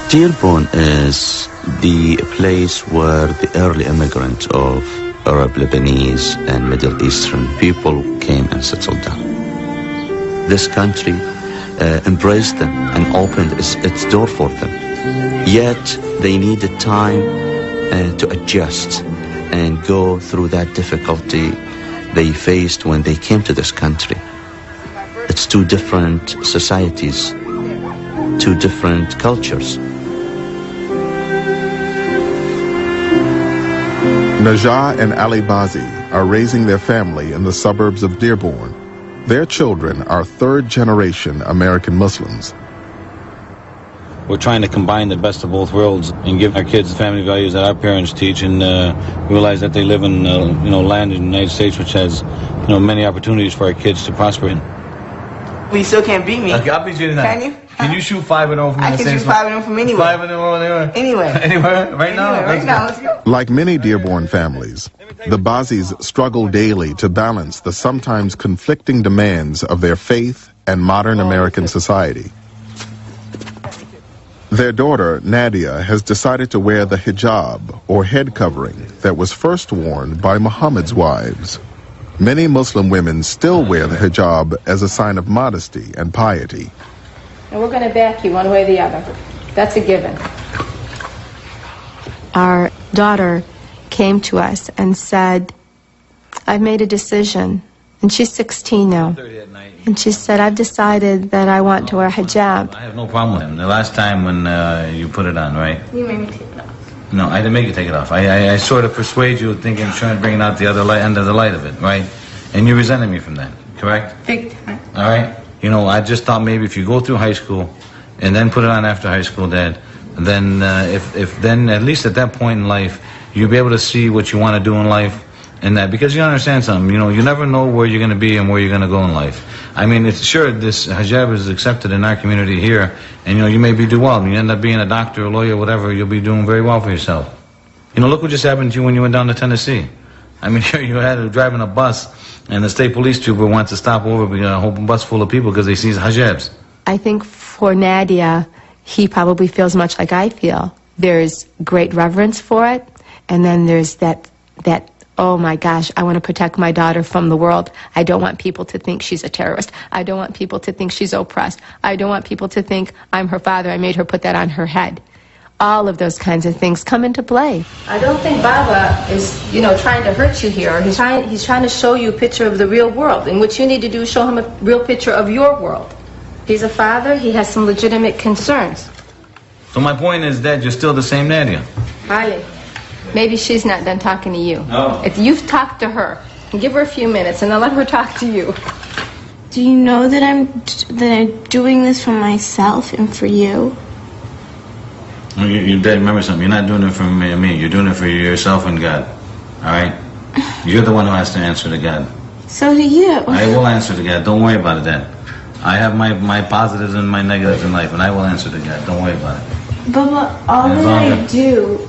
Dearborn is the place where the early immigrants of Arab, Lebanese, and Middle Eastern people came and settled down. This country embraced them and opened its door for them. Yet they needed time to adjust and go through that difficulty they faced when they came to this country. It's two different societies, two different cultures. Najah and Ali Bazi are raising their family in the suburbs of Dearborn. Their children are third-generation American Muslims. We're trying to combine the best of both worlds and give our kids the family values that our parents teach, and realize that they live in land in the United States which has many opportunities for our kids to prosper in. We still can't beat me. Okay, I'll beat you tonight. Can you? Can you shoot 5-0 from I the can same shoot spot? 5-0 from anywhere. 5-0 anywhere? Anywhere. Anywhere? Right now? Anywhere. Right now, let's go. Like many Dearborn families, the Bazis struggle daily to balance the sometimes conflicting demands of their faith and modern American society. Their daughter, Nadia, has decided to wear the hijab, or head covering, that was first worn by Muhammad's wives. Many Muslim women still wear the hijab as a sign of modesty and piety. And we're going to back you one way or the other. That's a given. Our daughter came to us and said, I've made a decision. And she's 16 now. And she said, I've decided that I want to wear hijab. I have no problem with him. The last time when you put it on, right? You made me take it off. No, I didn't make you take it off. I sort of persuade you thinking, trying to bring out the other end of the light of it, right? And you resented me from that, correct? Big time. All right? I just thought maybe if you go through high school and then put it on after high school, Dad, then if then at least at that point in life, you'll be able to see what you want to do in life. And that, because you understand something, you never know where you're going to be and where you're going to go in life. I mean, it's sure this hijab is accepted in our community here, and you may do well. You end up being a doctor, a lawyer, whatever, you'll be doing very well for yourself. Look what just happened to you when you went down to Tennessee. I mean, you had driving a bus, and the state police trooper wants to stop over a whole bus full of people because they see hijabs. I think for Nadia, he probably feels much like I feel. There's great reverence for it, and then there's that oh my gosh, I want to protect my daughter from the world. I don't want people to think she's a terrorist. I don't want people to think she's oppressed. I don't want people to think I'm her father. I made her put that on her head. All of those kinds of things come into play. I don't think Baba is, trying to hurt you here. He's trying to show you a picture of the real world. And what you need to do is show him a real picture of your world. He's a father. He has some legitimate concerns. So my point is that you're still the same Nadia. Ali, maybe she's not done talking to you. No. If you've talked to her, give her a few minutes and then let her talk to you. Do you know that I'm doing this for myself and for you? You Dad, remember something. You're not doing it for me. You're doing it for yourself and God. All right? You're the one who has to answer to God. So do you. I will answer to God. Don't worry about it, Dad. I have my positives and my negatives in life, and I will answer to God. Don't worry about it. Baba, all that I do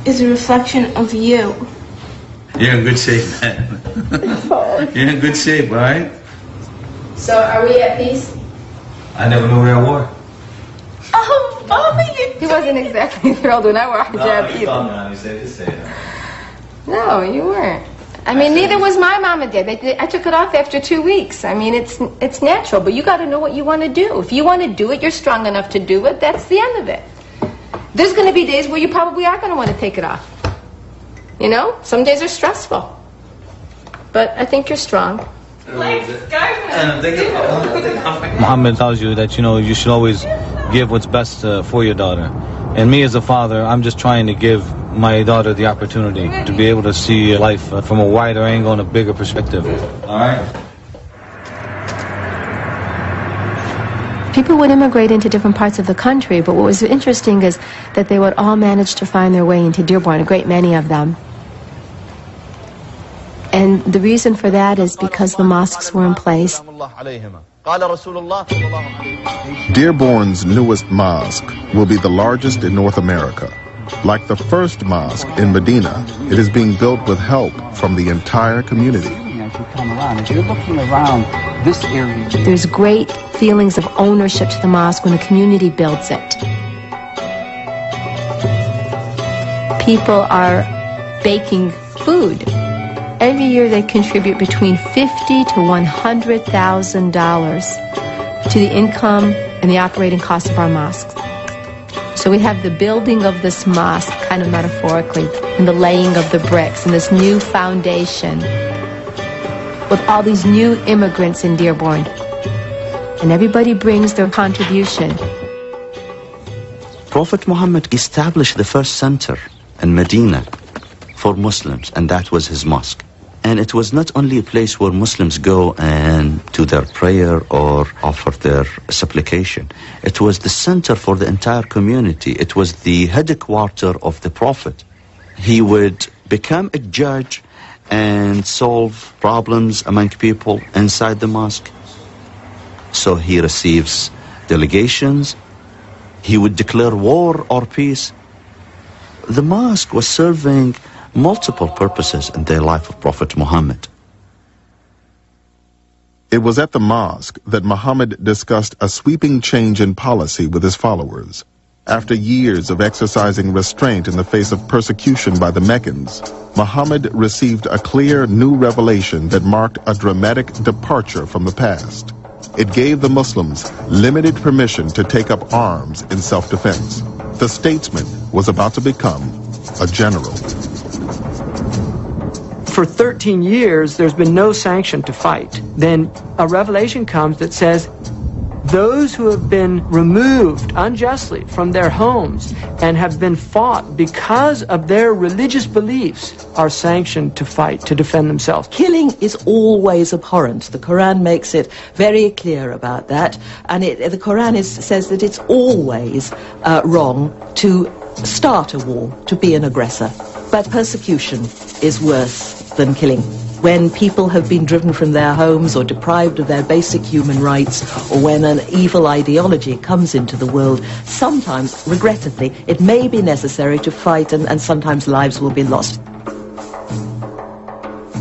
is a reflection of you. You're in good shape, man. You're in good shape, all right? So are we at peace? I never knew we were at war. Oh, Baba, he wasn't exactly thrilled when I wore hijab either. No, you weren't. I mean, neither was my mom and dad. I took it off after 2 weeks. I mean, it's natural, but you got to know what you want to do. If you want to do it, you're strong enough to do it. That's the end of it. There's going to be days where you probably are going to want to take it off. Some days are stressful. But I think you're strong. Muhammad tells you that, you should always give what's best for your daughter. And me as a father, I'm just trying to give my daughter the opportunity to be able to see life from a wider angle and a bigger perspective. All right? People would immigrate into different parts of the country, but what was interesting is that they would all manage to find their way into Dearborn, a great many of them. And the reason for that is because the mosques were in place. Dearborn's newest mosque will be the largest in North America. Like the first mosque in Medina, it is being built with help from the entire community. As you come around, as you're looking around this area. There's great feelings of ownership to the mosque when the community builds it. People are baking food. Every year they contribute between $50,000 to $100,000 to the income and the operating costs of our mosques. So we have the building of this mosque, kind of metaphorically, and the laying of the bricks, and this new foundation with all these new immigrants in Dearborn. And everybody brings their contribution. Prophet Muhammad established the first center in Medina for Muslims, and that was his mosque. And it was not only a place where Muslims go and do their prayer or offer their supplication. It was the center for the entire community. It was the headquarters of the Prophet. He would become a judge and solve problems among people inside the mosque. So he receives delegations. He would declare war or peace. The mosque was serving multiple purposes in the life of Prophet Muhammad. It was at the mosque that Muhammad discussed a sweeping change in policy with his followers. After years of exercising restraint in the face of persecution by the Meccans, Muhammad received a clear new revelation that marked a dramatic departure from the past. It gave the Muslims limited permission to take up arms in self-defense. The statesman was about to become a general. For 13 years, there's been no sanction to fight. Then a revelation comes that says those who have been removed unjustly from their homes and have been fought because of their religious beliefs are sanctioned to fight, to defend themselves. Killing is always abhorrent. The Quran makes it very clear about that. And the Quran says that it's always wrong to start a war, to be an aggressor. But persecution is worse than killing. When people have been driven from their homes or deprived of their basic human rights, or when an evil ideology comes into the world, sometimes, regrettably, it may be necessary to fight, and sometimes lives will be lost.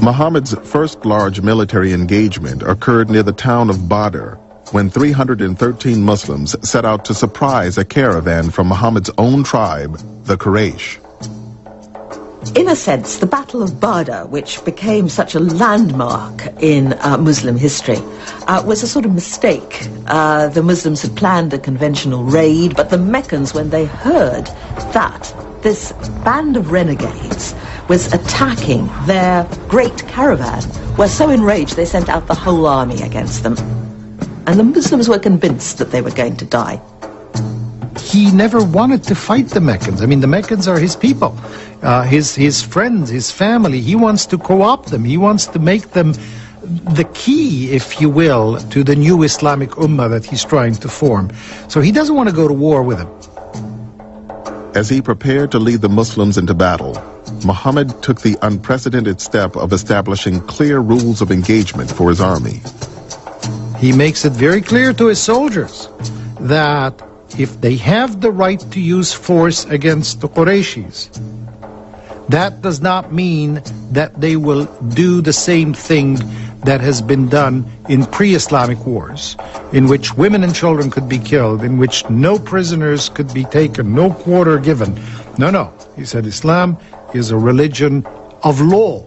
Muhammad's first large military engagement occurred near the town of Badr, when 313 Muslims set out to surprise a caravan from Muhammad's own tribe, the Quraysh. In a sense, the Battle of Badr, which became such a landmark in Muslim history, was a sort of mistake. The Muslims had planned a conventional raid, but the Meccans, when they heard that this band of renegades was attacking their great caravan, were so enraged they sent out the whole army against them. And the Muslims were convinced that they were going to die. He never wanted to fight the Meccans. I mean, the Meccans are his people, his friends, his family. He wants to co-opt them. He wants to make them the key, if you will, to the new Islamic Ummah that he's trying to form. So he doesn't want to go to war with them. As he prepared to lead the Muslims into battle, Muhammad took the unprecedented step of establishing clear rules of engagement for his army. He makes it very clear to his soldiers that if they have the right to use force against the Qurayshis, that does not mean that they will do the same thing that has been done in pre-Islamic wars, in which women and children could be killed, in which no prisoners could be taken, no quarter given. No, he said Islam is a religion of law.